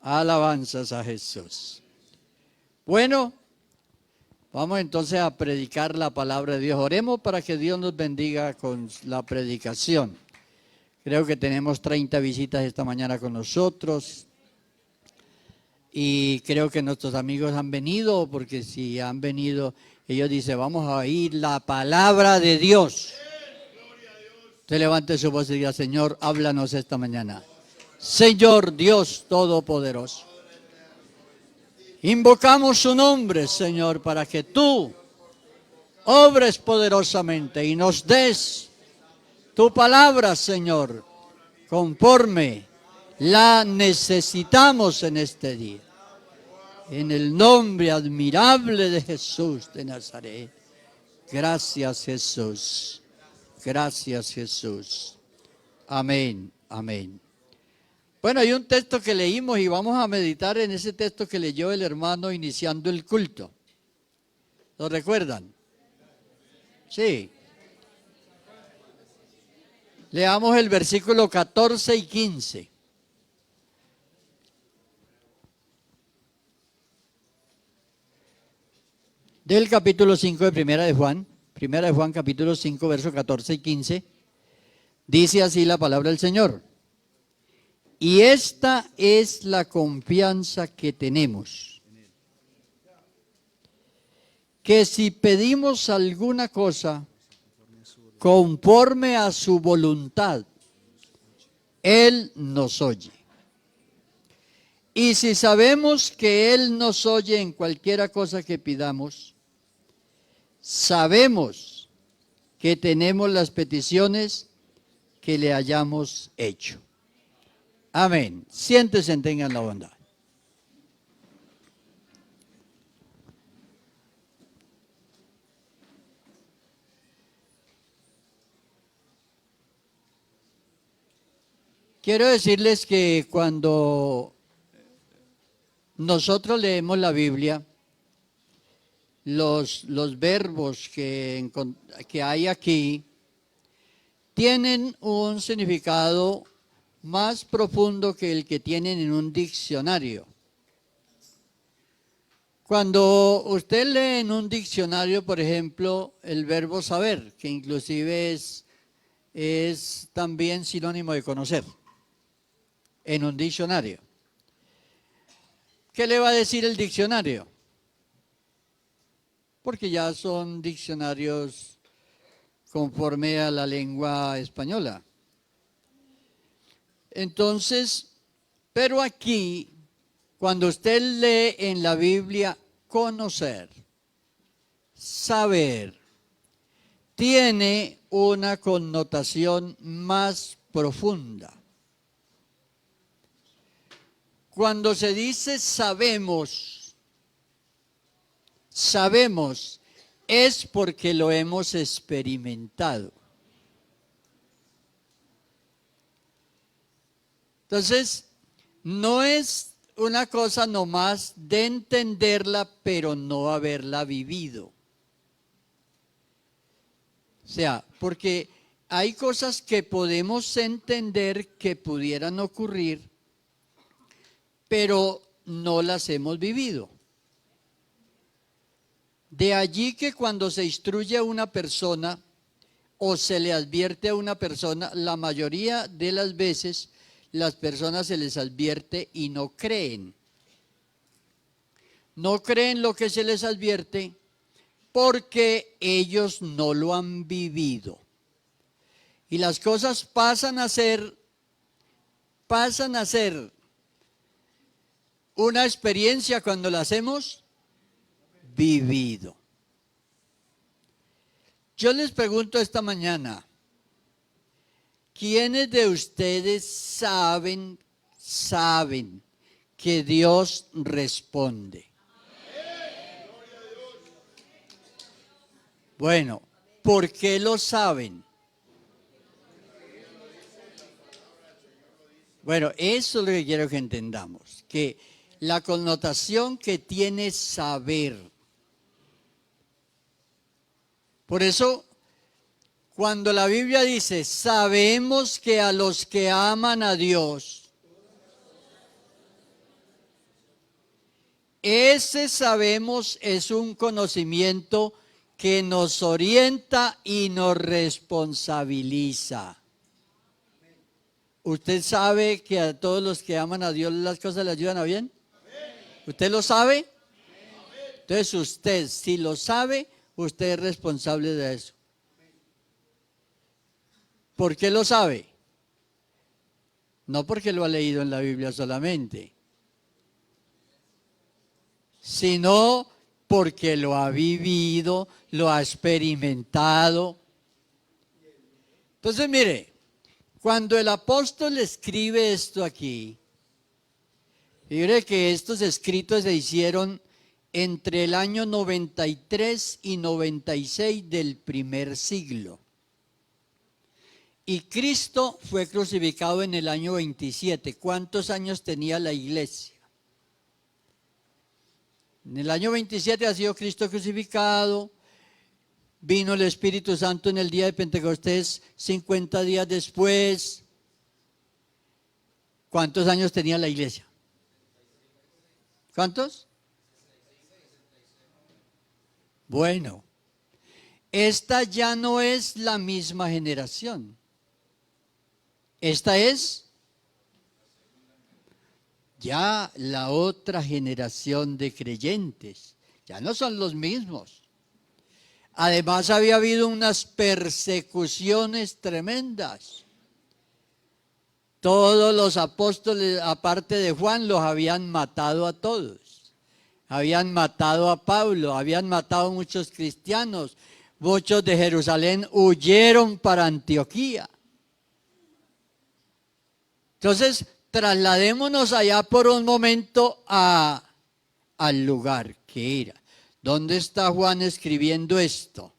Alabanzas a Jesús. Bueno, vamos entonces a predicar la palabra de Dios. Oremos para que Dios nos bendiga con la predicación. Creo que tenemos 30 visitas esta mañana con nosotros. Y creo que nuestros amigos han venido, porque si han venido, ellos dicen, vamos a oír la palabra de Dios. Usted levante su voz y diga, Señor, háblanos esta mañana. Señor Dios Todopoderoso, invocamos su nombre, Señor, para que tú obres poderosamente y nos des tu palabra, Señor, conforme la necesitamos en este día. En el nombre admirable de Jesús de Nazaret. Gracias, Jesús. Gracias, Jesús. Amén, amén. Bueno, hay un texto que leímos y vamos a meditar en ese texto que leyó el hermano iniciando el culto. ¿Lo recuerdan? Sí. Leamos el versículo 14 y 15. Del capítulo 5 de Primera de Juan capítulo 5, versos 14 y 15, dice así la palabra del Señor. Y esta es la confianza que tenemos, que si pedimos alguna cosa conforme a su voluntad, Él nos oye. Y si sabemos que Él nos oye en cualquiera cosa que pidamos, sabemos que tenemos las peticiones que le hayamos hecho. Amén. Siéntense, tengan la bondad. Quiero decirles que cuando nosotros leemos la Biblia, los verbos que hay aquí tienen un significado más profundo que el que tienen en un diccionario. Cuando usted lee en un diccionario, por ejemplo, el verbo saber, que inclusive es también sinónimo de conocer, en un diccionario. ¿Qué le va a decir el diccionario? Porque ya son diccionarios conforme a la lengua española. Entonces, pero aquí, cuando usted lee en la Biblia conocer, saber, tiene una connotación más profunda. Cuando se dice sabemos, es porque lo hemos experimentado. Entonces, no es una cosa nomás de entenderla, pero no haberla vivido. O sea, porque hay cosas que podemos entender que pudieran ocurrir, pero no las hemos vivido. De allí que cuando se instruye a una persona o se le advierte a una persona, la mayoría de las veces las personas se les advierte y no creen. No creen lo que se les advierte porque ellos no lo han vivido. Y las cosas pasan a ser una experiencia cuando las hemos vivido. Yo les pregunto esta mañana, ¿quiénes de ustedes saben que Dios responde? Bueno, ¿por qué lo saben? Bueno, eso es lo que quiero que entendamos, que la connotación que tiene saber. Por eso, cuando la Biblia dice, sabemos que a los que aman a Dios, Ese sabemos es un conocimiento que nos orienta y nos responsabiliza. ¿Usted sabe que a todos los que aman a Dios las cosas le ayudan a bien? ¿Usted lo sabe? Entonces usted, si lo sabe, usted es responsable de eso. ¿Por qué lo sabe? No porque lo ha leído en la Biblia solamente, sino porque lo ha vivido, lo ha experimentado. Entonces, mire, cuando el apóstol escribe esto aquí, mire que estos escritos se hicieron entre el año 93 y 96 del primer siglo. Y Cristo fue crucificado en el año 27. ¿Cuántos años tenía la iglesia? En el año 27 ha sido Cristo crucificado. Vino el Espíritu Santo en el día de Pentecostés 50 días después. ¿Cuántos años tenía la iglesia? ¿Cuántos? Bueno, esta ya no es la misma generación. Esta es ya la otra generación de creyentes. Ya no son los mismos. Además había habido unas persecuciones tremendas. Todos los apóstoles, aparte de Juan, los habían matado a todos. Habían matado a Pablo, habían matado a muchos cristianos. Muchos de Jerusalén huyeron para Antioquía. Entonces, trasladémonos allá por un momento al lugar que era. ¿Dónde está Juan escribiendo esto?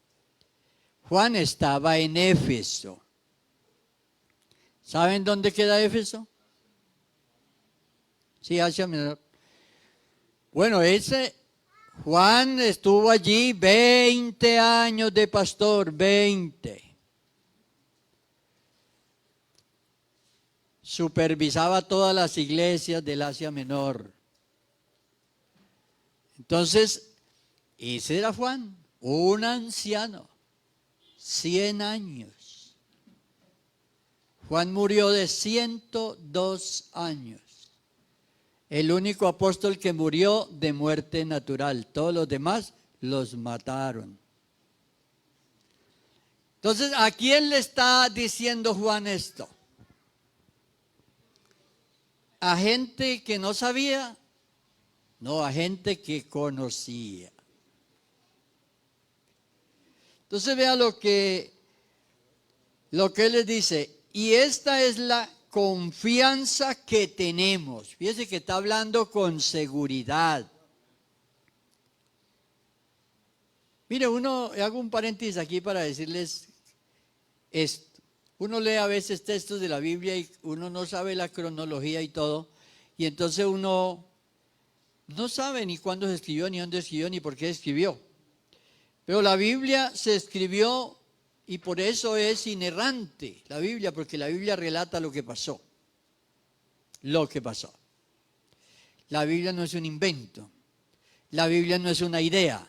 Juan estaba en Éfeso. ¿Saben dónde queda Éfeso? Sí, Asia Menor. Bueno, Juan estuvo allí 20 años de pastor, 20. Supervisaba todas las iglesias del Asia Menor. Entonces, ese era Juan, un anciano, 100 años. Juan murió de 102 años. El único apóstol que murió de muerte natural. Todos los demás los mataron. Entonces, ¿a quién le está diciendo Juan esto? ¿A gente que no sabía? No, a gente que conocía. Entonces vea lo que él les dice. Y esta es la confianza que tenemos. Fíjese que está hablando con seguridad. Mire, hago un paréntesis aquí para decirles esto. Uno lee a veces textos de la Biblia y uno no sabe la cronología y todo. Y entonces uno no sabe ni cuándo se escribió, ni dónde escribió, ni por qué escribió. Pero la Biblia se escribió y por eso es inerrante la Biblia, porque la Biblia relata lo que pasó. Lo que pasó. La Biblia no es un invento. La Biblia no es una idea.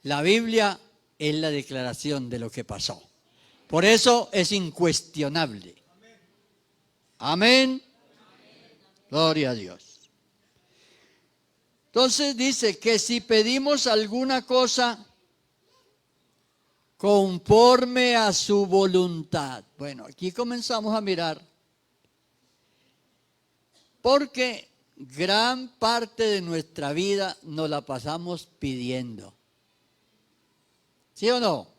La Biblia es la declaración de lo que pasó. Por eso es incuestionable. Amén. Gloria a Dios. Entonces dice que si pedimos alguna cosa conforme a su voluntad. Bueno, aquí comenzamos a mirar. Porque gran parte de nuestra vida nos la pasamos pidiendo. ¿Sí o no?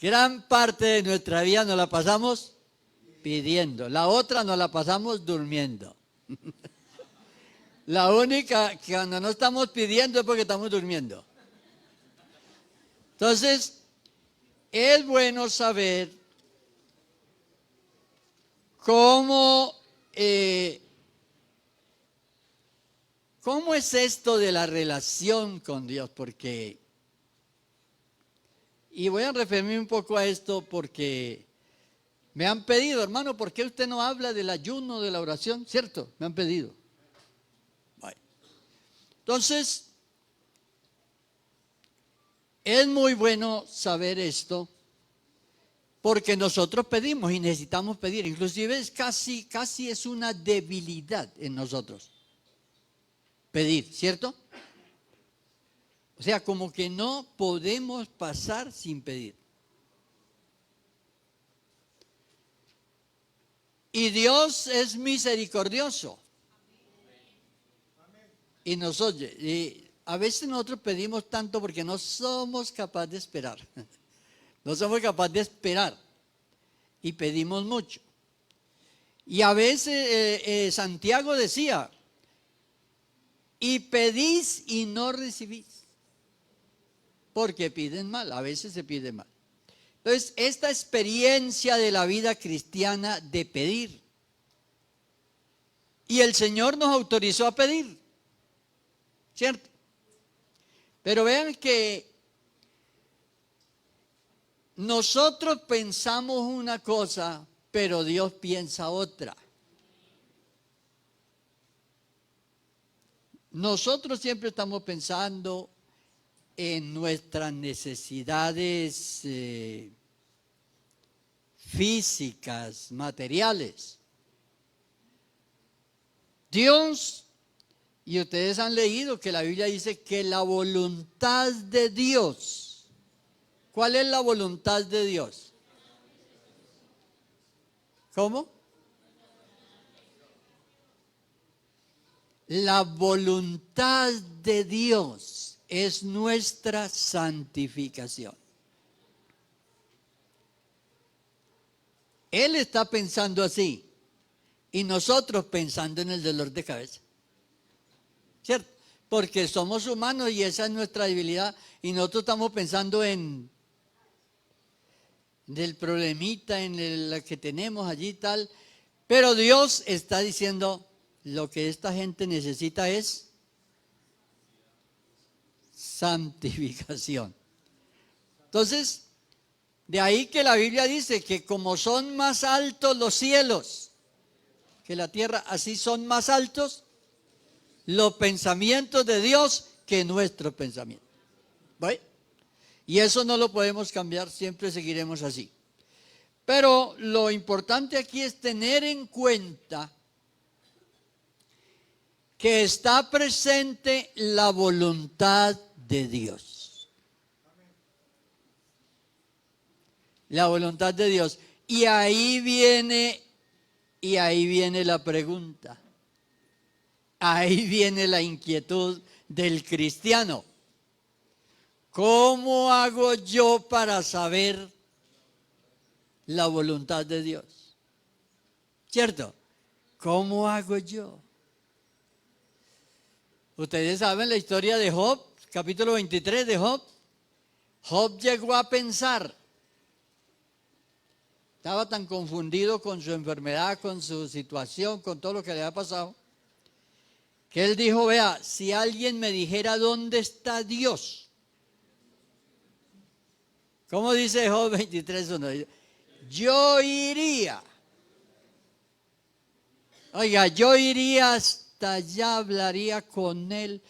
Gran parte de nuestra vida nos la pasamos pidiendo. La otra nos la pasamos durmiendo. La única que cuando no estamos pidiendo es porque estamos durmiendo. Entonces, es bueno saber cómo es esto de la relación con Dios, porque, y voy a referirme un poco a esto porque me han pedido, hermano, ¿por qué usted no habla del ayuno, de la oración? ¿Cierto? Me han pedido. Entonces, es muy bueno saber esto, porque nosotros pedimos y necesitamos pedir. Inclusive es casi es una debilidad en nosotros pedir, ¿cierto? O sea, como que no podemos pasar sin pedir. Y Dios es misericordioso. Y nos oye. Y a veces nosotros pedimos tanto porque no somos capaces de esperar. No somos capaces de esperar. Y pedimos mucho. Y a veces Santiago decía, y pedís y no recibís. Porque piden mal, a veces se pide mal. Entonces, esta experiencia de la vida cristiana de pedir. Y el Señor nos autorizó a pedir, ¿cierto? Pero vean que nosotros pensamos una cosa, pero Dios piensa otra. Nosotros siempre estamos pensando en nuestras necesidades físicas, materiales. Dios, y ustedes han leído que la Biblia dice que la voluntad de Dios, ¿cuál es la voluntad de Dios? ¿Cómo? La voluntad de Dios es nuestra santificación. Él está pensando así y nosotros pensando en el dolor de cabeza, ¿cierto? Porque somos humanos y esa es nuestra debilidad y nosotros estamos pensando en del problemita en la que tenemos allí y tal, pero Dios está diciendo lo que esta gente necesita es santificación. Entonces, de ahí que la Biblia dice que como son más altos los cielos que la tierra, así son más altos los pensamientos de Dios que nuestros pensamientos. ¿Ve? Y eso no lo podemos cambiar, siempre seguiremos así. Pero lo importante aquí es tener en cuenta que está presente la voluntad de Dios. La voluntad de Dios. Y ahí viene la pregunta. Ahí viene la inquietud del cristiano. ¿Cómo hago yo para saber la voluntad de Dios? ¿Cierto? ¿Cómo hago yo? Ustedes saben la historia de Job, capítulo 23 de Job. Job llegó a pensar, estaba tan confundido con su enfermedad, con su situación, con todo lo que le había pasado, que él dijo, vea, si alguien me dijera dónde está Dios. ¿Cómo dice Job 23:1? Yo iría. Oiga, yo iría hasta allá, hablaría con él,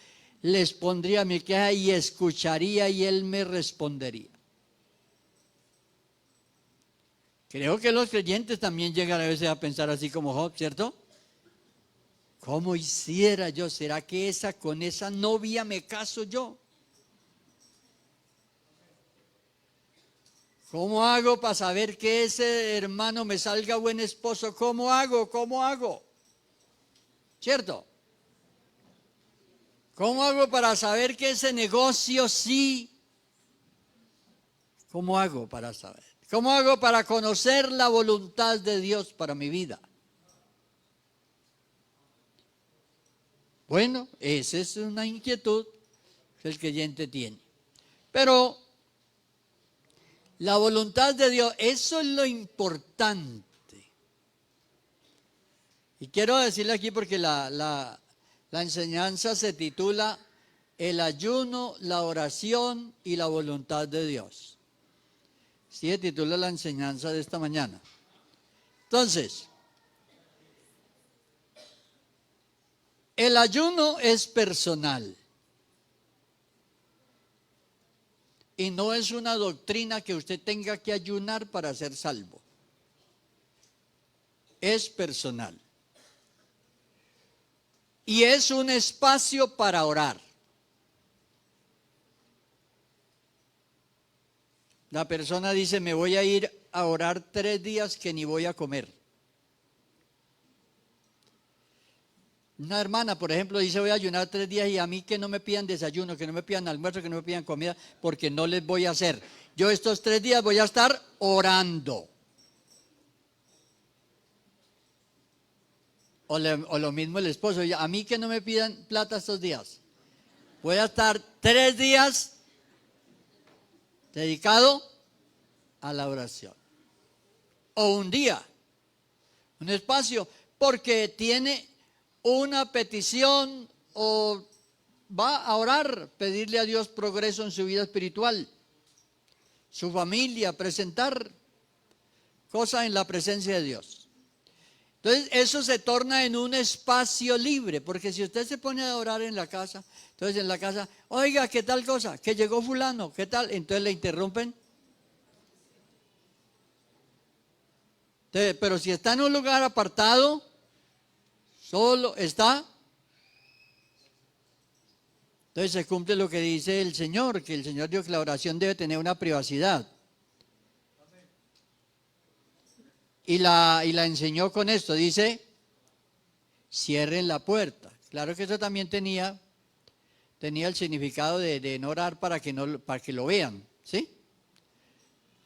les pondría mi queja y escucharía y él me respondería. Creo que los creyentes también llegan a veces a pensar así como Job, ¿cierto? ¿Cómo hiciera yo? ¿Será que con esa novia me caso yo? ¿Cómo hago para saber que ese hermano me salga buen esposo? ¿Cómo hago? ¿Cómo hago? ¿Cierto? ¿Cómo hago para saber que ese negocio sí? ¿Cómo hago para saber? ¿Cómo hago para conocer la voluntad de Dios para mi vida? Bueno, esa es una inquietud que el creyente tiene. Pero la voluntad de Dios, eso es lo importante. Y quiero decirle aquí porque la enseñanza se titula El ayuno, la oración y la voluntad de Dios. Sí, se titula la enseñanza de esta mañana. Entonces, el ayuno es personal. Y no es una doctrina que usted tenga que ayunar para ser salvo. Es personal. Y es un espacio para orar. La persona dice, me voy a ir a orar 3 días que ni voy a comer. Una hermana, por ejemplo, dice, voy a ayunar 3 días y a mí que no me pidan desayuno, que no me pidan almuerzo, que no me pidan comida, porque no les voy a hacer. Yo estos 3 días voy a estar orando. O lo mismo el esposo, a mí que no me pidan plata estos días. Voy a estar 3 días dedicado a la oración. O un día, un espacio, porque tiene una petición o va a orar, pedirle a Dios progreso en su vida espiritual, su familia, presentar cosas en la presencia de Dios. Entonces eso se torna en un espacio libre, porque si usted se pone a orar en la casa, entonces en la casa, oiga, ¿qué tal cosa? Que llegó fulano, ¿qué tal? Entonces le interrumpen. Entonces, pero si está en un lugar apartado, solo está, entonces se cumple lo que dice el Señor, que el Señor dijo que la oración debe tener una privacidad. Y la enseñó con esto, dice, cierren la puerta. Claro que eso también tenía el significado de no orar para que lo vean, ¿sí?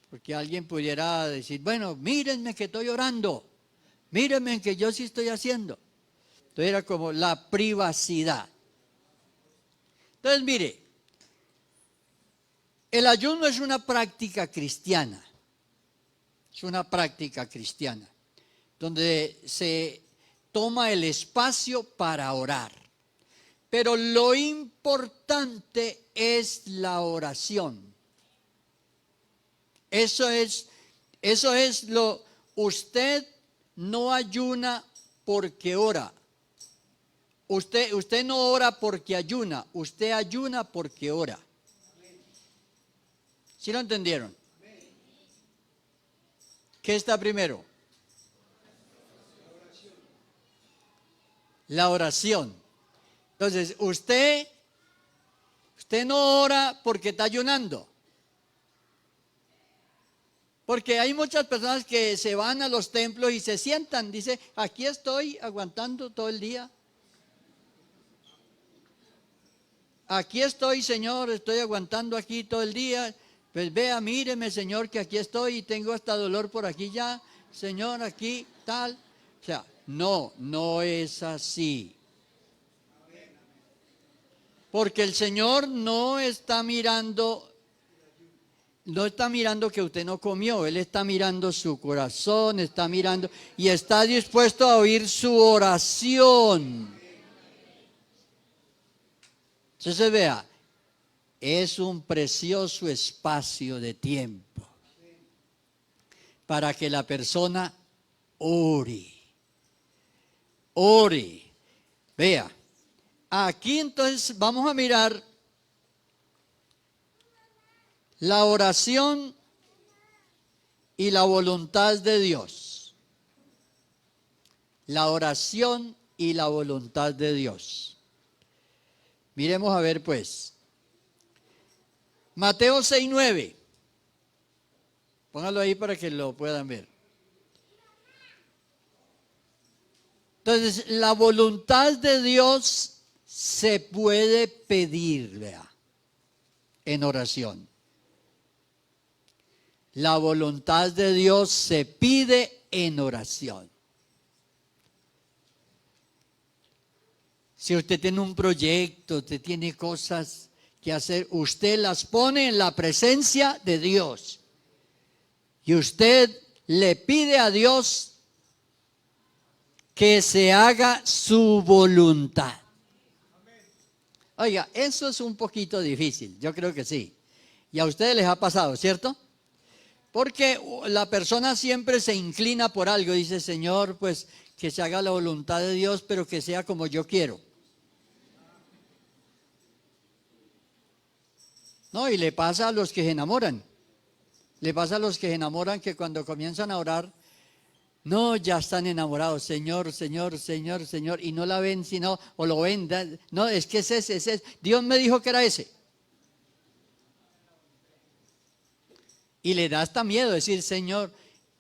Porque alguien pudiera decir, bueno, mírenme que estoy orando, mírenme que yo sí estoy haciendo. Entonces era como la privacidad. Entonces mire, el ayuno es una práctica cristiana. Es una práctica cristiana, donde se toma el espacio para orar. Pero lo importante es la oración. Usted no ayuna porque ora. Usted no ora porque ayuna, usted ayuna porque ora. ¿Sí lo entendieron? ¿Qué está primero? La oración. Entonces, usted no ora porque está ayunando. Porque hay muchas personas que se van a los templos y se sientan, dice, aquí estoy aguantando todo el día. Aquí estoy, Señor, estoy aguantando aquí todo el día. Pues vea, míreme, Señor, que aquí estoy y tengo hasta dolor por aquí ya. Señor, aquí, tal. O sea, no es así. Porque el Señor no está mirando que usted no comió. Él está mirando su corazón, está mirando y está dispuesto a oír su oración. Entonces vea, es un precioso espacio de tiempo para que la persona ore. Vea, aquí entonces vamos a mirar la oración y la voluntad de Dios. La oración y la voluntad de Dios. Miremos a ver pues. Mateo 6:9. Póngalo ahí para que lo puedan ver. Entonces, la voluntad de Dios se puede pedir, vea, en oración. La voluntad de Dios se pide en oración. Si usted tiene un proyecto, usted tiene cosas que hacer, usted las pone en la presencia de Dios. Y usted le pide a Dios que se haga su voluntad. Oiga, eso es un poquito difícil, yo creo que sí. Y a ustedes les ha pasado, ¿cierto? Porque la persona siempre se inclina por algo, dice, Señor, pues que se haga la voluntad de Dios, pero que sea como yo quiero. No, y le pasa a los que se enamoran. Le pasa a los que se enamoran que cuando comienzan a orar, no, ya están enamorados, Señor, Señor, Señor, Señor, y no la ven sino, o lo ven, no, es que es ese, es ese. Dios me dijo que era ese. Y le da hasta miedo decir, Señor,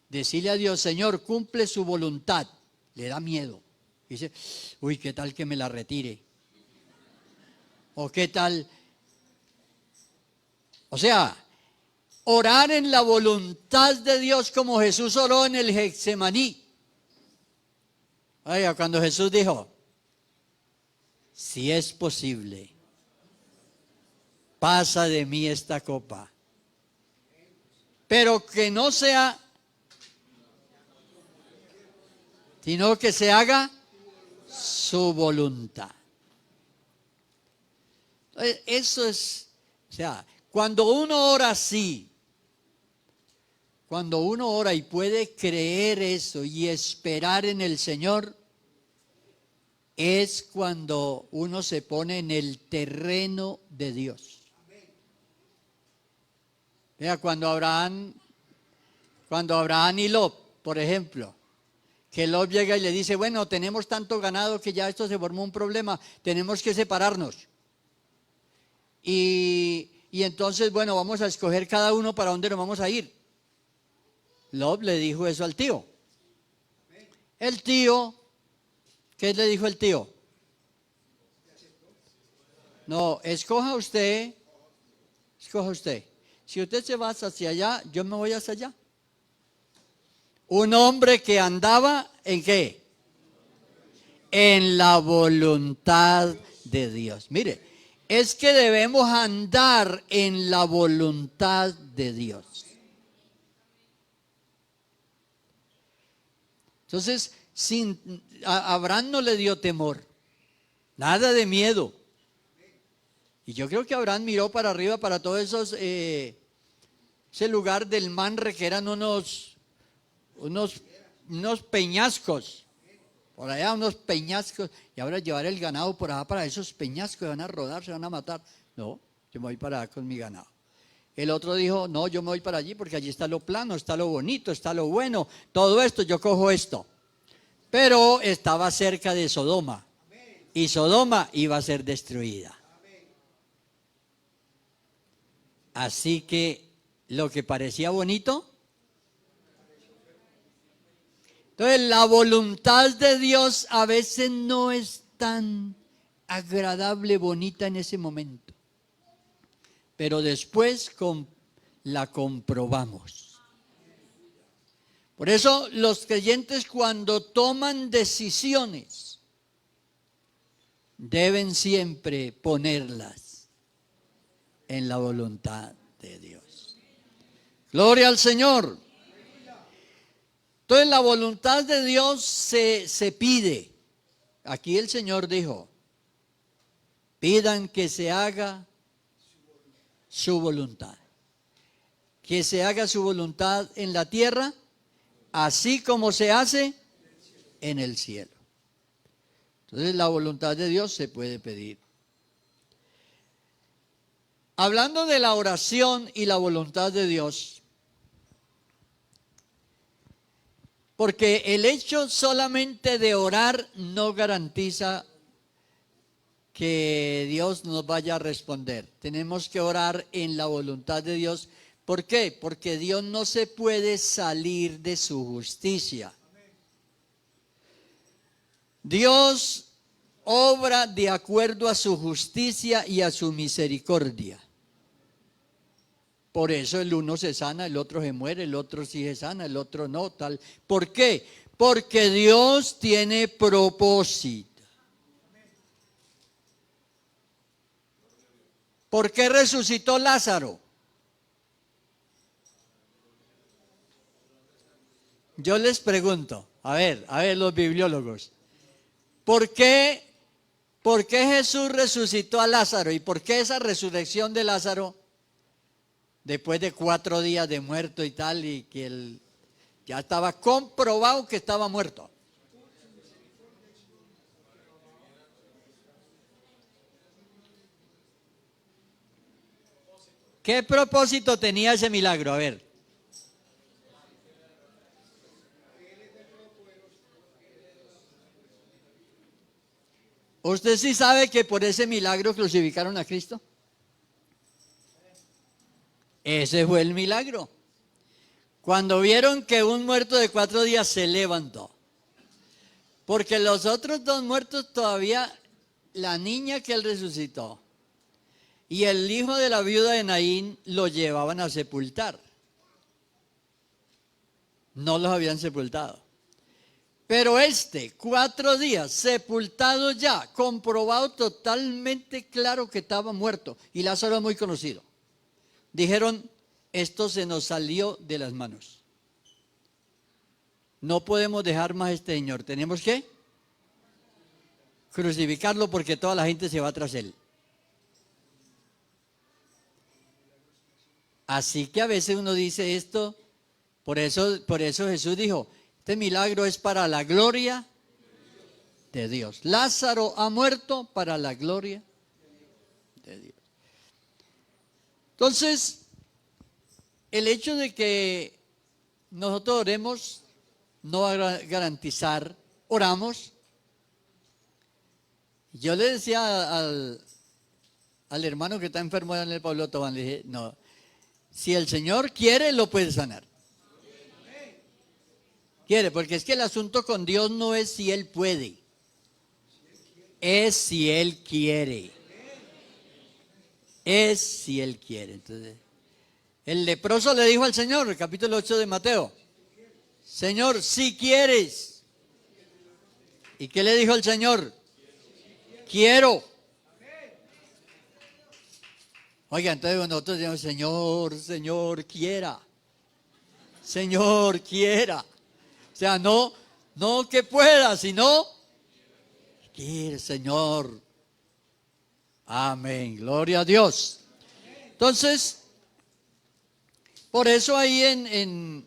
decirle a Dios, Señor, cumple su voluntad. Le da miedo. Dice, uy, ¿qué tal que me la retire? ¿O qué tal? O sea, orar en la voluntad de Dios como Jesús oró en el Getsemaní. Oiga, cuando Jesús dijo, si es posible, pasa de mí esta copa, pero que no sea, sino que se haga su voluntad. Eso es, o sea, cuando uno ora así, cuando uno ora y puede creer eso y esperar en el Señor, es cuando uno se pone en el terreno de Dios. Vea, cuando Abraham y Lot, por ejemplo, que Lot llega y le dice, bueno, tenemos tanto ganado que ya esto se formó un problema, tenemos que separarnos. Y entonces, bueno, vamos a escoger cada uno para dónde nos vamos a ir. Lot le dijo eso al tío. El tío, ¿qué le dijo el tío? No, escoja usted. Si usted se va hacia allá, yo me voy hacia allá. Un hombre que andaba, ¿en qué? En la voluntad de Dios. Mire, es que debemos andar en la voluntad de Dios. Entonces, a Abraham no le dio temor, nada de miedo. Y yo creo que Abraham miró para arriba, para todos esos, ese lugar del Manre, que eran unos peñascos, por allá unos peñascos, y ahora llevar el ganado por allá para esos peñascos, van a rodar, se van a matar. No, yo me voy para allá con mi ganado. El otro dijo, no, yo me voy para allí porque allí está lo plano, está lo bonito, está lo bueno, todo esto, yo cojo esto. Pero estaba cerca de Sodoma, y Sodoma iba a ser destruida. Así que lo que parecía bonito, entonces la voluntad de Dios a veces no es tan agradable, bonita en ese momento, pero después la comprobamos. Por eso los creyentes, cuando toman decisiones, deben siempre ponerlas en la voluntad de Dios. Gloria al Señor. Entonces la voluntad de Dios se pide. Aquí el Señor dijo, pidan que se haga su voluntad. Que se haga su voluntad en la tierra, así como se hace en el cielo. Entonces la voluntad de Dios se puede pedir. Hablando de la oración y la voluntad de Dios, porque el hecho solamente de orar no garantiza que Dios nos vaya a responder. Tenemos que orar en la voluntad de Dios. ¿Por qué? Porque Dios no se puede salir de su justicia. Dios obra de acuerdo a su justicia y a su misericordia. Por eso el uno se sana, el otro se muere, el otro sí se sana, el otro no, tal. ¿Por qué? Porque Dios tiene propósito. ¿Por qué resucitó Lázaro? Yo les pregunto, a ver los bibliólogos, ¿por qué Jesús resucitó a Lázaro? ¿Y por qué esa resurrección de Lázaro, después de 4 días de muerto y tal, y que él ya estaba comprobado que estaba muerto? ¿Qué propósito tenía ese milagro? A ver. ¿Usted sí sabe que por ese milagro crucificaron a Cristo? Ese fue el milagro. Cuando vieron que un muerto de 4 días se levantó. Porque los otros 2 muertos todavía, la niña que él resucitó y el hijo de la viuda de Naín lo llevaban a sepultar. No los habían sepultado. Pero 4 días, sepultado ya, comprobado totalmente claro que estaba muerto. Y Lázaro es muy conocido. Dijeron, esto se nos salió de las manos. No podemos dejar más a este señor. Tenemos que crucificarlo porque toda la gente se va tras él. Así que a veces uno dice esto, por eso Jesús dijo, este milagro es para la gloria de Dios. Lázaro ha muerto para la gloria de Dios. Entonces, el hecho de que nosotros oremos no va a garantizar, oramos. Yo le decía al hermano que está enfermo en el Pablo Tobán, le dije, no, si el Señor quiere, lo puede sanar. Quiere, porque es que el asunto con Dios no es si Él puede, es si Él quiere. Es si Él quiere. Entonces, el leproso le dijo al Señor, el capítulo 8 de Mateo, Señor, si quieres. ¿Y qué le dijo el Señor? Quiero. Oiga, entonces nosotros decimos, Señor, Señor, quiera. Señor, quiera. O sea, no que pueda, sino quiere, Señor. Amén. Gloria a Dios. Entonces, por eso ahí en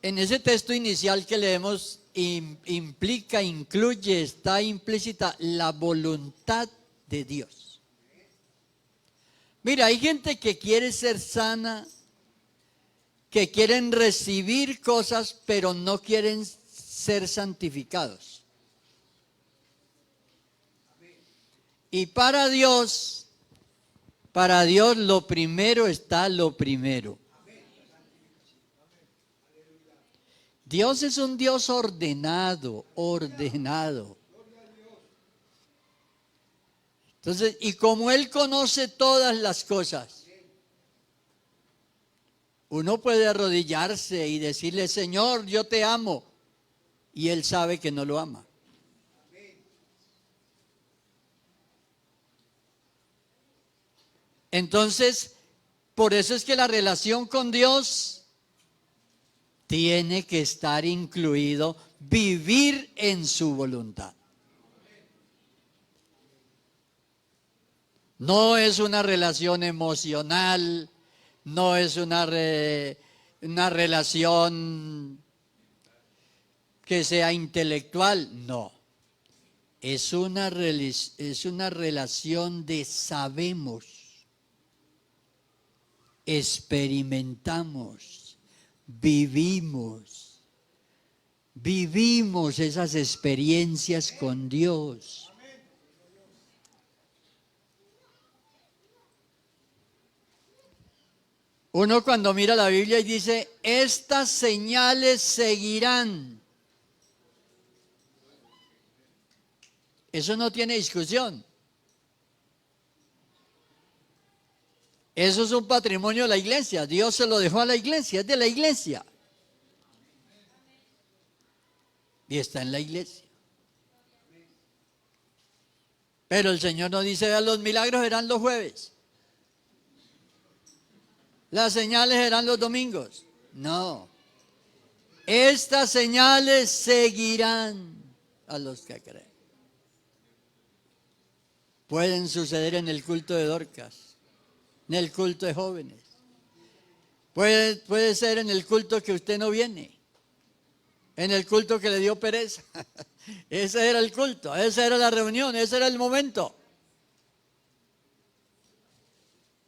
ese texto inicial que leemos, implica, incluye, está implícita la voluntad de Dios. Mira, hay gente que quiere ser sana, que quieren recibir cosas, pero no quieren ser santificados. Y para Dios lo primero está lo primero. Dios es un Dios ordenado. Entonces, y como Él conoce todas las cosas, uno puede arrodillarse y decirle, Señor, yo te amo, y Él sabe que no lo ama. Entonces, por eso es que la relación con Dios tiene que estar incluido vivir en su voluntad. No es una relación emocional, no es una relación que sea intelectual, no. Es una relación de sabemos, experimentamos, vivimos esas experiencias con Dios. Uno cuando mira la Biblia y dice, estas señales seguirán. Eso no tiene discusión. Eso es un patrimonio de la iglesia. Dios se lo dejó a la iglesia, es de la iglesia. Y está en la iglesia. Pero el Señor nos dice, los milagros serán los jueves. Las señales serán los domingos. No. Estas señales seguirán a los que creen. Pueden suceder en el culto de Dorcas, en el culto de jóvenes. Puede ser en el culto que usted no viene, en el culto que le dio pereza. Ese era el culto, esa era la reunión, ese era el momento.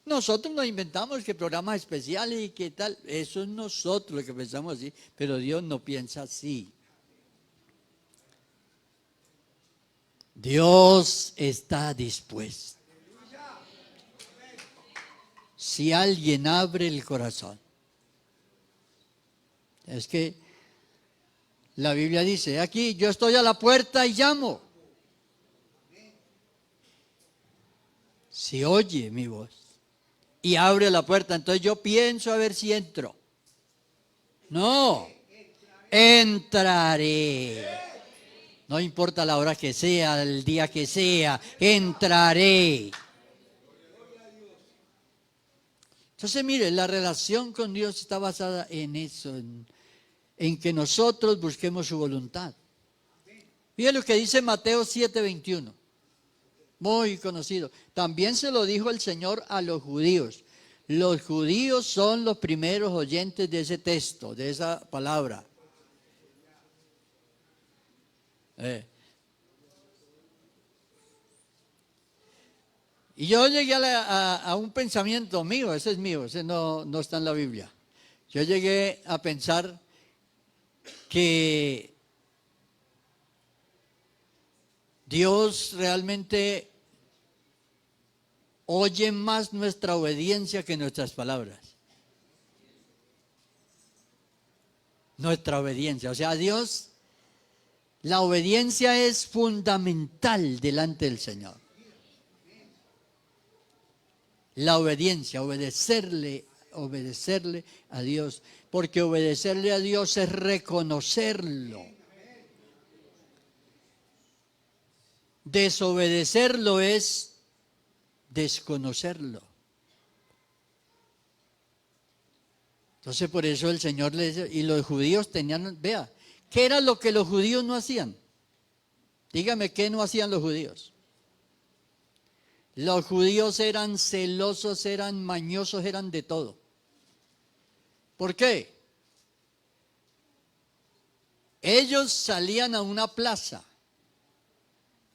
Nosotros nos inventamos que programas especiales y qué tal. Eso es nosotros lo que pensamos así, pero Dios no piensa así. Dios está dispuesto. Si alguien abre el corazón. Es que la Biblia dice, aquí yo estoy a la puerta y llamo. Si oye mi voz y abre la puerta, entonces yo pienso a ver si entro. No, entraré. No importa la hora que sea, el día que sea, entraré. Entonces, mire, la relación con Dios está basada en eso, en que nosotros busquemos su voluntad. Mire lo que dice Mateo 7:21, muy conocido. También se lo dijo el Señor a los judíos. Los judíos son los primeros oyentes de ese texto, de esa palabra. Y yo llegué a un pensamiento mío, ese es mío, ese no está en la Biblia. Yo llegué a pensar que Dios realmente oye más nuestra obediencia que nuestras palabras. Nuestra obediencia, o sea, a Dios, la obediencia es fundamental delante del Señor. La obediencia, obedecerle a Dios, porque obedecerle a Dios es reconocerlo. Desobedecerlo es desconocerlo. Entonces por eso el Señor le dice, y los judíos tenían, vea, ¿qué era lo que los judíos no hacían? Dígame, ¿qué no hacían los judíos? Los judíos eran celosos, eran mañosos, eran de todo. ¿Por qué? Ellos salían a una plaza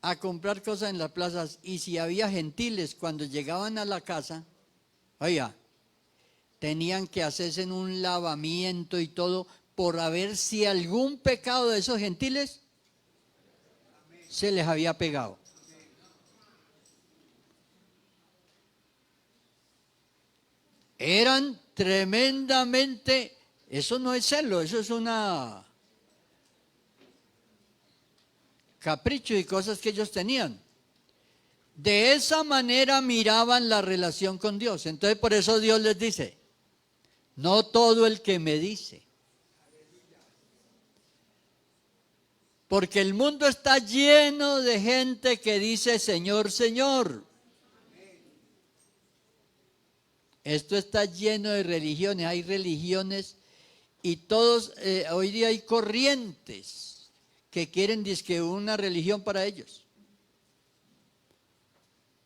a comprar cosas en las plazas y si había gentiles cuando llegaban a la casa, oiga, tenían que hacerse en un lavamiento y todo por ver si algún pecado de esos gentiles se les había pegado. Eran tremendamente, eso no es celo, eso es una capricho y cosas que ellos tenían. De esa manera miraban la relación con Dios. Entonces por eso Dios les dice, no todo el que me dice. Porque el mundo está lleno de gente que dice Señor, Señor. Esto está lleno de religiones, hay religiones y todos, hoy día hay corrientes que quieren dizque una religión para ellos.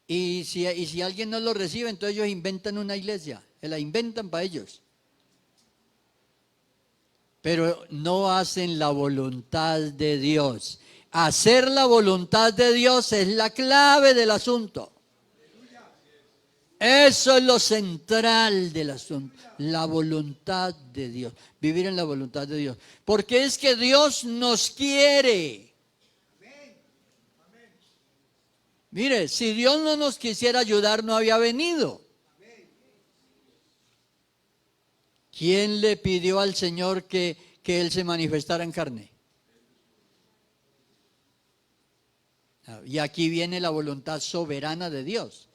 Y si alguien no lo recibe, entonces ellos inventan una iglesia, se la inventan para ellos. Pero no hacen la voluntad de Dios. Hacer la voluntad de Dios es la clave del asunto. Eso es lo central del asunto, la voluntad de Dios, vivir en la voluntad de Dios. Porque es que Dios nos quiere. Mire, si Dios no nos quisiera ayudar, no había venido. ¿Quién le pidió al Señor que Él se manifestara en carne? Y aquí viene la voluntad soberana de Dios.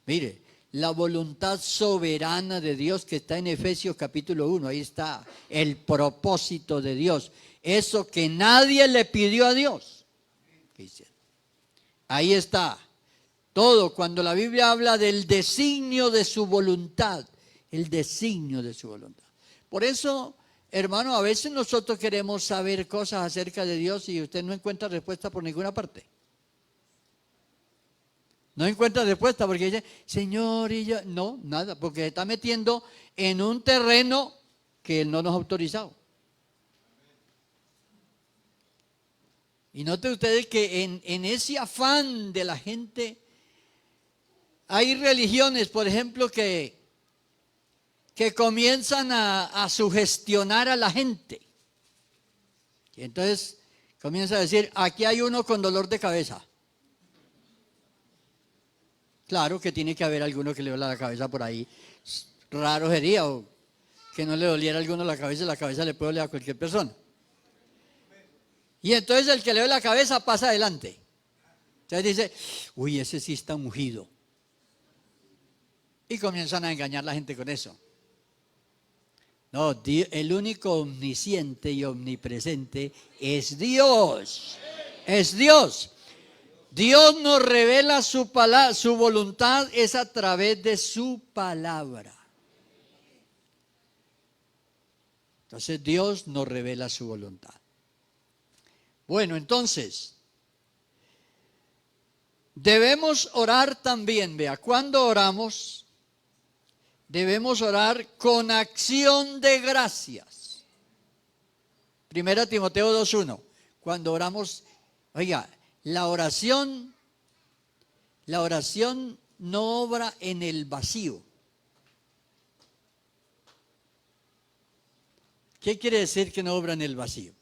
Mire, la voluntad soberana de Dios que está en Efesios capítulo 1, ahí está el propósito de Dios. Eso que nadie le pidió a Dios. Ahí está. Todo, cuando la Biblia habla del designio de su voluntad, el designio de su voluntad. Por eso, hermano, a veces nosotros queremos saber cosas acerca de Dios y usted no encuentra respuesta por ninguna parte. No encuentra respuesta porque dice, Señor, y yo, no, nada, porque se está metiendo en un terreno que Él no nos ha autorizado. Y noten ustedes que en ese afán de la gente Hay religiones, por ejemplo, que comienzan a sugestionar a la gente. Y entonces comienza a decir, aquí hay uno con dolor de cabeza. Claro que tiene que haber alguno que le duele la cabeza por ahí. Raro sería o que no le doliera a alguno la cabeza le puede doler a cualquier persona. Y entonces el que le duele la cabeza pasa adelante. Entonces dice, uy, ese sí está ungido. Y comienzan a engañar a la gente con eso. No, el único omnisciente y omnipresente es Dios. Es Dios. Dios nos revela su voluntad es a través de su palabra. Entonces Dios nos revela su voluntad. Bueno, entonces, debemos orar también, vea, cuando oramos, debemos orar con acción de gracias. 1 Timoteo 2:1, cuando oramos, oiga, la oración no obra en el vacío. ¿Qué quiere decir que no obra en el vacío?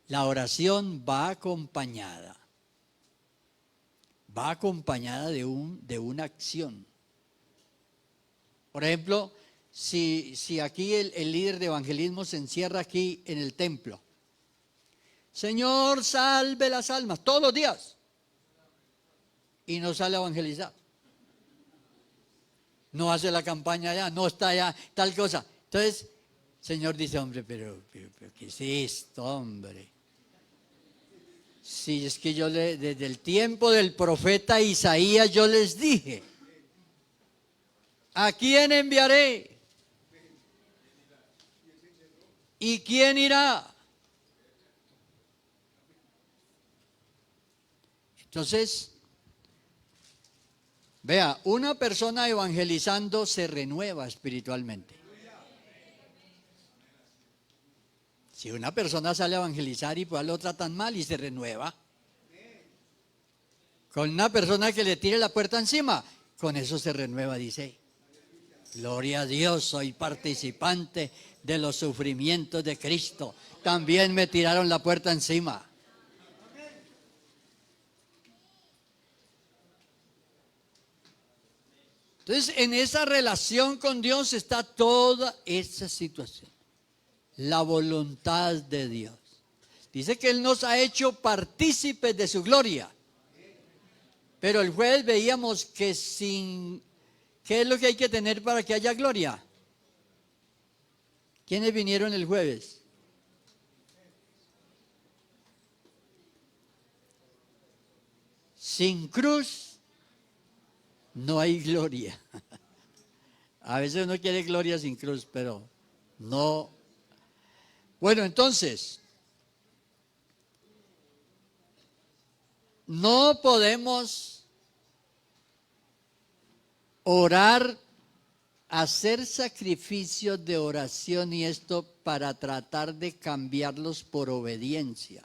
La oración va acompañada de una acción. Por ejemplo, si aquí el líder de evangelismo se encierra aquí en el templo, Señor, salve las almas, todos los días, y no sale a evangelizar, no hace la campaña allá, no está allá, tal cosa. Entonces, Señor dice, hombre, pero ¿qué es esto, hombre? Si es que yo desde el tiempo del profeta Isaías yo les dije, ¿a quién enviaré? ¿Y quién irá? Entonces, vea, una persona evangelizando se renueva espiritualmente. Si una persona sale a evangelizar y pues lo tratan mal y se renueva, con una persona que le tire la puerta encima, con eso se renueva, dice, gloria a Dios, soy participante de los sufrimientos de Cristo. También me tiraron la puerta encima. Entonces, en esa relación con Dios está toda esa situación. La voluntad de Dios. Dice que Él nos ha hecho partícipes de su gloria. Pero el jueves veíamos que ¿qué es lo que hay que tener para que haya gloria? ¿Quiénes vinieron el jueves? Sin cruz no hay gloria. A veces uno quiere gloria sin cruz, pero no. Bueno, entonces, no podemos orar, hacer sacrificios de oración y esto para tratar de cambiarlos por obediencia.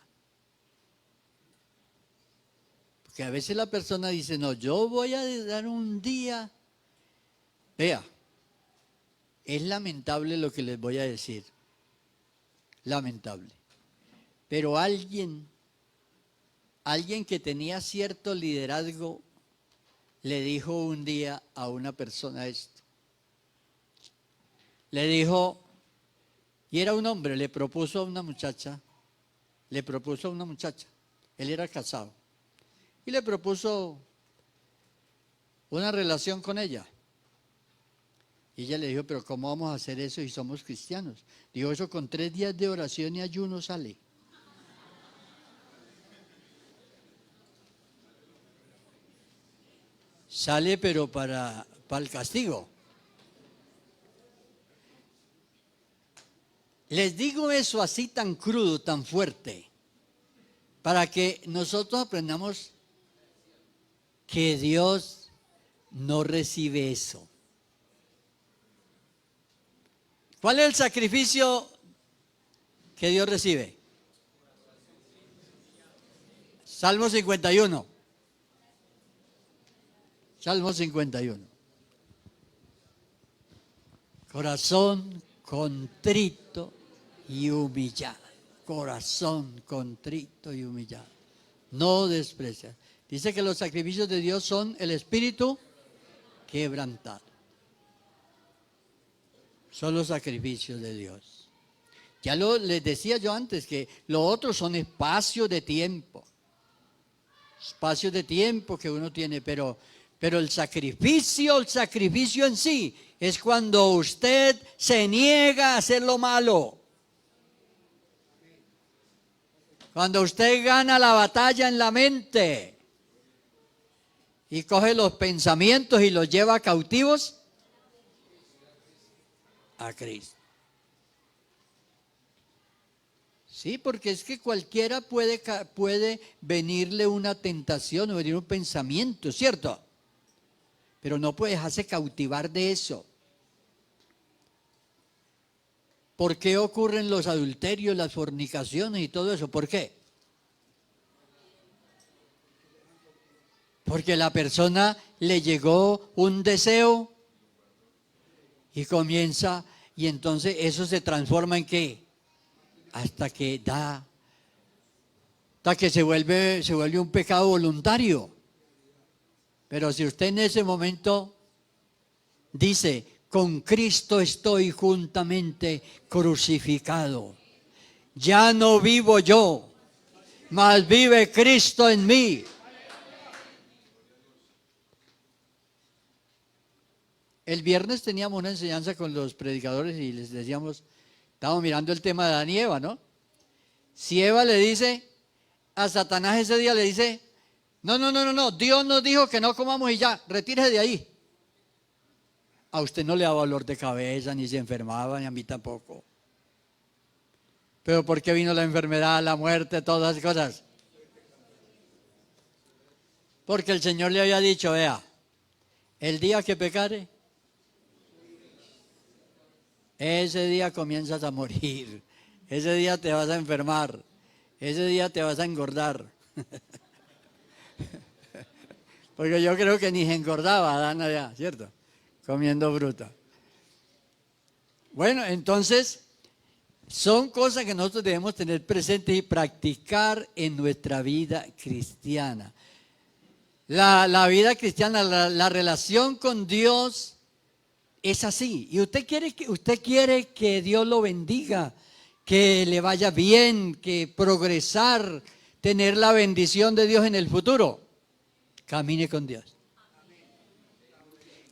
Porque a veces la persona dice, no, yo voy a dar un día. Vea, es lamentable lo que les voy a decir. Lamentable. Pero alguien que tenía cierto liderazgo le dijo un día a una persona esto. Le dijo, y era un hombre, le propuso a una muchacha, él era casado, y le propuso una relación con ella. Y ella le dijo, pero ¿cómo vamos a hacer eso si somos cristianos? Dijo, eso con 3 días de oración y ayuno sale. Sale, pero para el castigo. Les digo eso así tan crudo, tan fuerte, para que nosotros aprendamos que Dios no recibe eso. ¿Cuál es el sacrificio que Dios recibe? Salmo 51. Salmo 51. Corazón contrito y humillado. Corazón contrito y humillado. No desprecia. Dice que los sacrificios de Dios son el espíritu quebrantado. Son los sacrificios de Dios. Ya les decía yo antes que lo otro son espacios de tiempo. Espacios de tiempo que uno tiene, pero el sacrificio en sí es cuando usted se niega a hacer lo malo. Cuando usted gana la batalla en la mente y coge los pensamientos y los lleva cautivos a Cristo. Sí, porque es que cualquiera puede venirle una tentación o venir un pensamiento, ¿cierto? Pero no puede dejarse cautivar de eso. ¿Por qué ocurren los adulterios, las fornicaciones y todo eso? ¿Por qué? Porque la persona le llegó un deseo y comienza, y entonces eso se transforma ¿en qué? Hasta que se vuelve un pecado voluntario. Pero si usted en ese momento dice, con Cristo estoy juntamente crucificado, ya no vivo yo, mas vive Cristo en mí. El viernes teníamos una enseñanza con los predicadores y les decíamos, estábamos mirando el tema de Adán y Eva, ¿no? Si Eva le dice a Satanás ese día, le dice, no, Dios nos dijo que no comamos y ya, retírese de ahí. A usted no le daba dolor de cabeza, ni se enfermaba, ni a mí tampoco. Pero ¿por qué vino la enfermedad, la muerte, todas esas cosas? Porque el Señor le había dicho, vea, el día que pecare, ese día comienzas a morir, ese día te vas a enfermar, ese día te vas a engordar. Porque yo creo que ni se engordaba Adán allá, ¿cierto? Comiendo fruta. Bueno, entonces, son cosas que nosotros debemos tener presentes y practicar en nuestra vida cristiana. La vida cristiana, la relación con Dios es así. Y usted quiere que Dios lo bendiga, que le vaya bien, que progresar, tener la bendición de Dios en el futuro. Camine con Dios.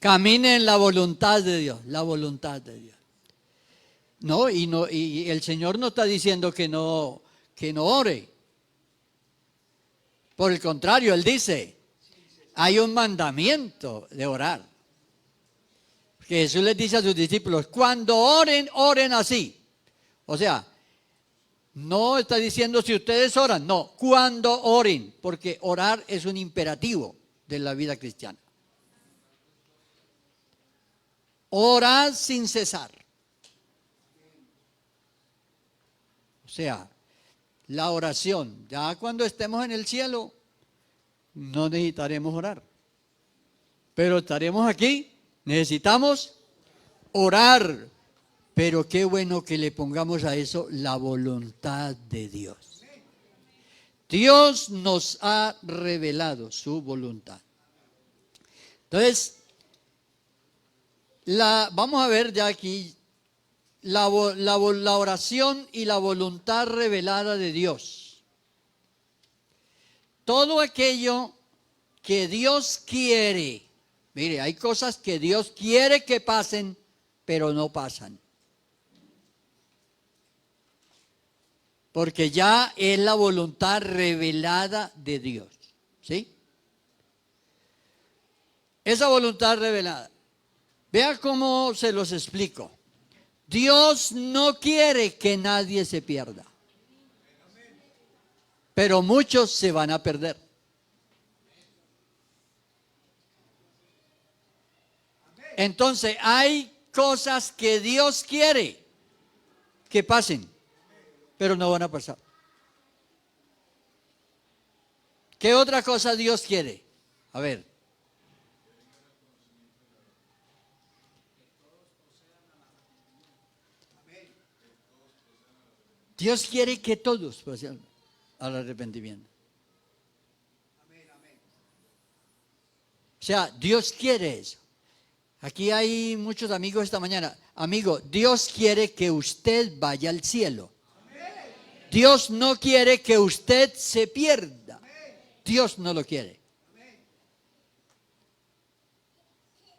Camine en la voluntad de Dios, la voluntad de Dios. Y el Señor no está diciendo que no ore. Por el contrario, Él dice, hay un mandamiento de orar. Que Jesús les dice a sus discípulos, cuando oren, oren así. O sea, no está diciendo si ustedes oran, no, cuando oren, porque orar es un imperativo de la vida cristiana. Orad sin cesar. O sea, la oración, ya cuando estemos en el cielo, no necesitaremos orar. Pero estaremos aquí, necesitamos orar. Pero qué bueno que le pongamos a eso la voluntad de Dios. Dios nos ha revelado su voluntad. Entonces, vamos a ver ya aquí la oración y la voluntad revelada de Dios. Todo aquello que Dios quiere. Mire, hay cosas que Dios quiere que pasen, pero no pasan. Porque ya es la voluntad revelada de Dios. ¿Sí? Esa voluntad revelada. Vea cómo se los explico. Dios no quiere que nadie se pierda. Pero muchos se van a perder. Entonces hay cosas que Dios quiere que pasen, pero no van a pasar. ¿Qué otra cosa Dios quiere? A ver, Dios quiere que todos pasen al arrepentimiento. O sea, Dios quiere eso. Aquí hay muchos amigos esta mañana. Amigo, Dios quiere que usted vaya al cielo. Dios no quiere que usted se pierda. Dios no lo quiere.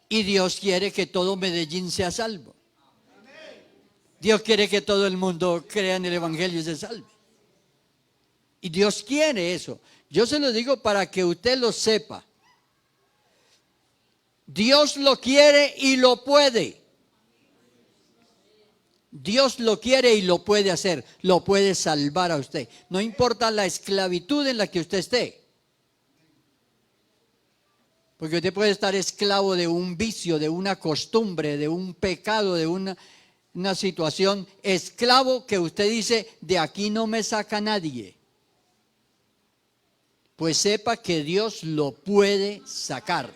Y Dios quiere que todo Medellín sea salvo. Dios quiere que todo el mundo crea en el Evangelio y se salve. Y Dios quiere eso. Yo se lo digo para que usted lo sepa. Dios lo quiere y lo puede. Dios lo quiere y lo puede hacer. Lo puede salvar a usted. No importa la esclavitud en la que usted esté. Porque usted puede estar esclavo de un vicio, de una costumbre, de un pecado, de una situación. Esclavo que usted dice, de aquí no me saca nadie. Pues sepa que Dios lo puede sacar.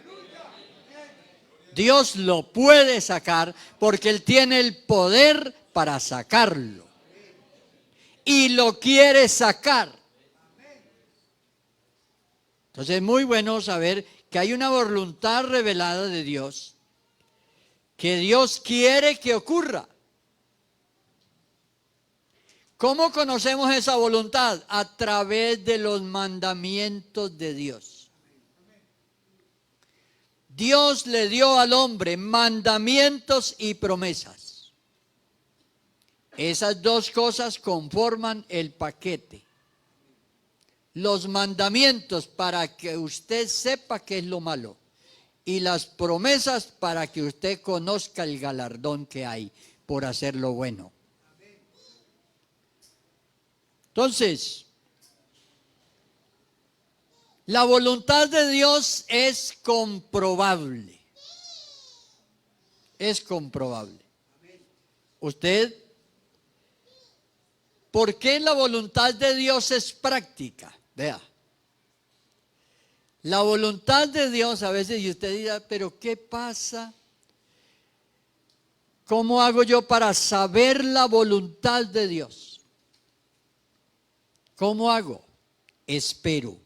Dios lo puede sacar porque Él tiene el poder para sacarlo. Y lo quiere sacar. Entonces es muy bueno saber que hay una voluntad revelada de Dios que Dios quiere que ocurra. ¿Cómo conocemos esa voluntad? A través de los mandamientos de Dios. Dios le dio al hombre mandamientos y promesas. Esas dos cosas conforman el paquete. Los mandamientos para que usted sepa qué es lo malo y las promesas para que usted conozca el galardón que hay por hacer lo bueno. Entonces, la voluntad de Dios es comprobable. Es comprobable. Usted, ¿por qué la voluntad de Dios es práctica? Vea. La voluntad de Dios, a veces, y usted dirá, pero ¿qué pasa? ¿Cómo hago yo para saber la voluntad de Dios? ¿Cómo hago? Espero.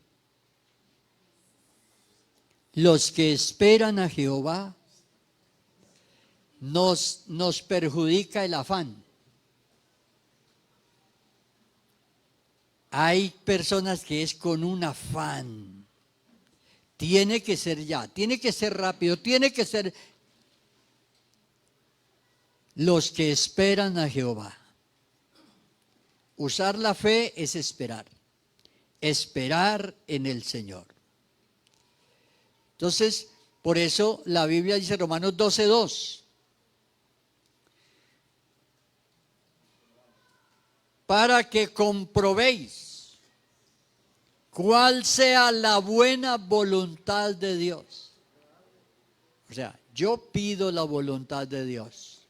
Los que esperan a Jehová nos perjudica el afán. Hay personas que es con un afán. Tiene que ser ya, tiene que ser rápido, tiene que ser. Los que esperan a Jehová. Usar la fe es esperar. Esperar en el Señor. Entonces, por eso la Biblia dice Romanos 12:2. Para que comprobéis cuál sea la buena voluntad de Dios. O sea, yo pido la voluntad de Dios.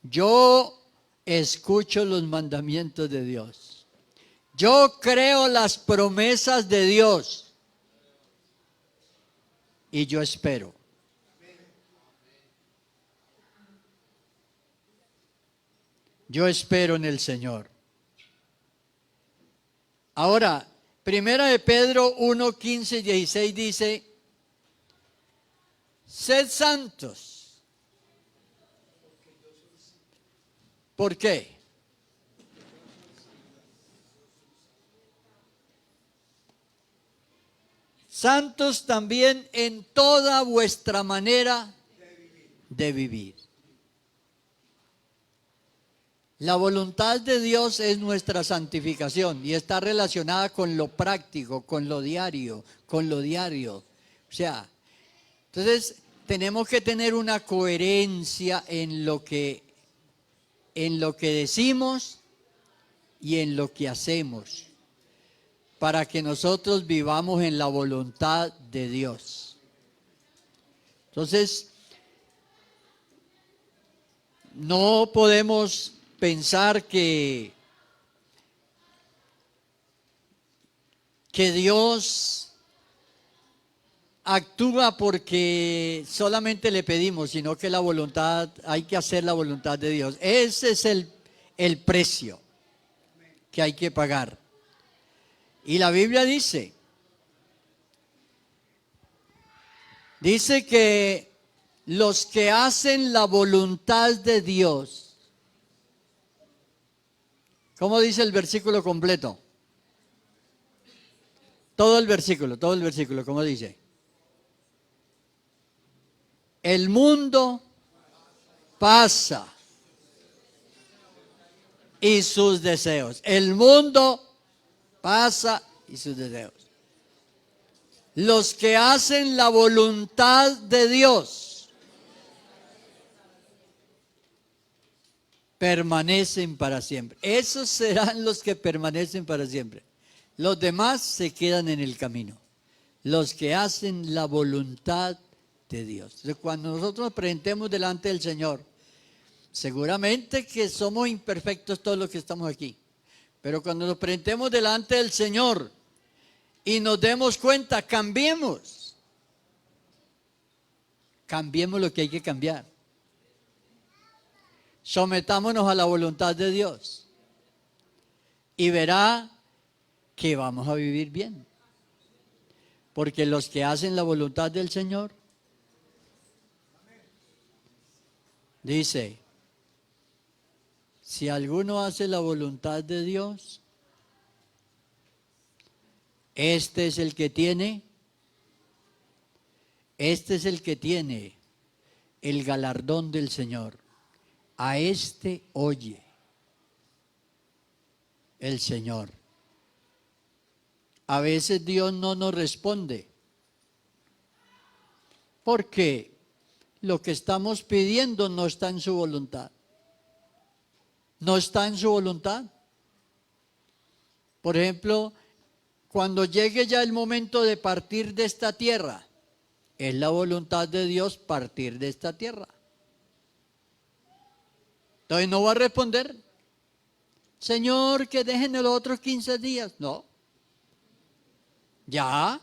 Yo escucho los mandamientos de Dios. Yo creo las promesas de Dios. Y yo espero. Yo espero en el Señor. Ahora, Primera de Pedro 1, 15 y 16 dice, sed santos. ¿Por qué? Santos también en toda vuestra manera de vivir. La voluntad de Dios es nuestra santificación y está relacionada con lo práctico, con lo diario, O sea, entonces tenemos que tener una coherencia en lo que decimos y en lo que hacemos, para que nosotros vivamos en la voluntad de Dios. Entonces, no podemos pensar que Dios actúa porque solamente le pedimos, sino que hay que hacer la voluntad de Dios. Ese es el precio. que hay que pagar. Y la Biblia dice que los que hacen la voluntad de Dios, ¿cómo dice el versículo completo? Todo el versículo, ¿cómo dice? El mundo pasa y sus deseos. El mundo pasa y sus deseos. Los que hacen la voluntad de Dios permanecen para siempre. Esos serán los que permanecen para siempre. Los demás se quedan en el camino. Los que hacen la voluntad de Dios. Entonces, cuando nosotros nos presentemos delante del Señor, seguramente que somos imperfectos todos los que estamos aquí. Pero cuando nos presentemos delante del Señor y nos demos cuenta, cambiemos. Cambiemos lo que hay que cambiar. Sometámonos a la voluntad de Dios. Y verá que vamos a vivir bien. Porque los que hacen la voluntad del Señor, dice, si alguno hace la voluntad de Dios, este es el que tiene el galardón del Señor. A este oye el Señor. A veces Dios no nos responde porque lo que estamos pidiendo no está en su voluntad. No está en su voluntad. Por ejemplo, cuando llegue ya el momento de partir de esta tierra, es la voluntad de Dios partir de esta tierra. Entonces no va a responder, Señor, que dejen los otros 15 días. No. Ya.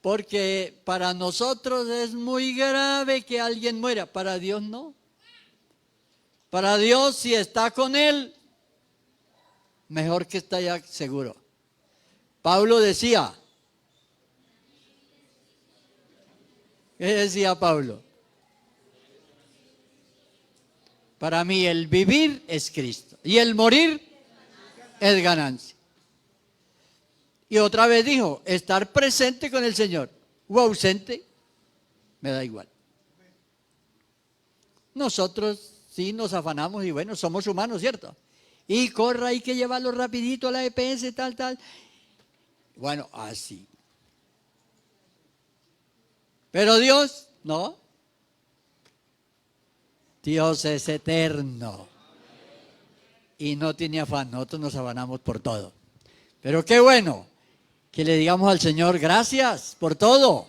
Porque para nosotros es muy grave que alguien muera, para Dios no. Para Dios, si está con Él, mejor que está ya seguro. Pablo decía, ¿qué decía Pablo? Para mí el vivir es Cristo y el morir es ganancia. Y otra vez dijo, estar presente con el Señor o ausente, me da igual. Nosotros sí nos afanamos y bueno, somos humanos, ¿cierto? Y corra, hay que llevarlo rapidito a la EPS, tal. Bueno, así. Pero Dios, no. Dios es eterno. Y no tiene afán, nosotros nos afanamos por todo. Pero qué bueno que le digamos al Señor, gracias por todo.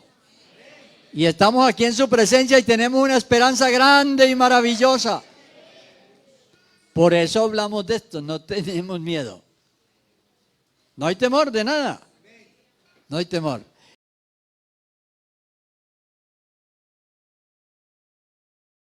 Y estamos aquí en su presencia y tenemos una esperanza grande y maravillosa. Por eso hablamos de esto, no tenemos miedo. No hay temor de nada. No hay temor.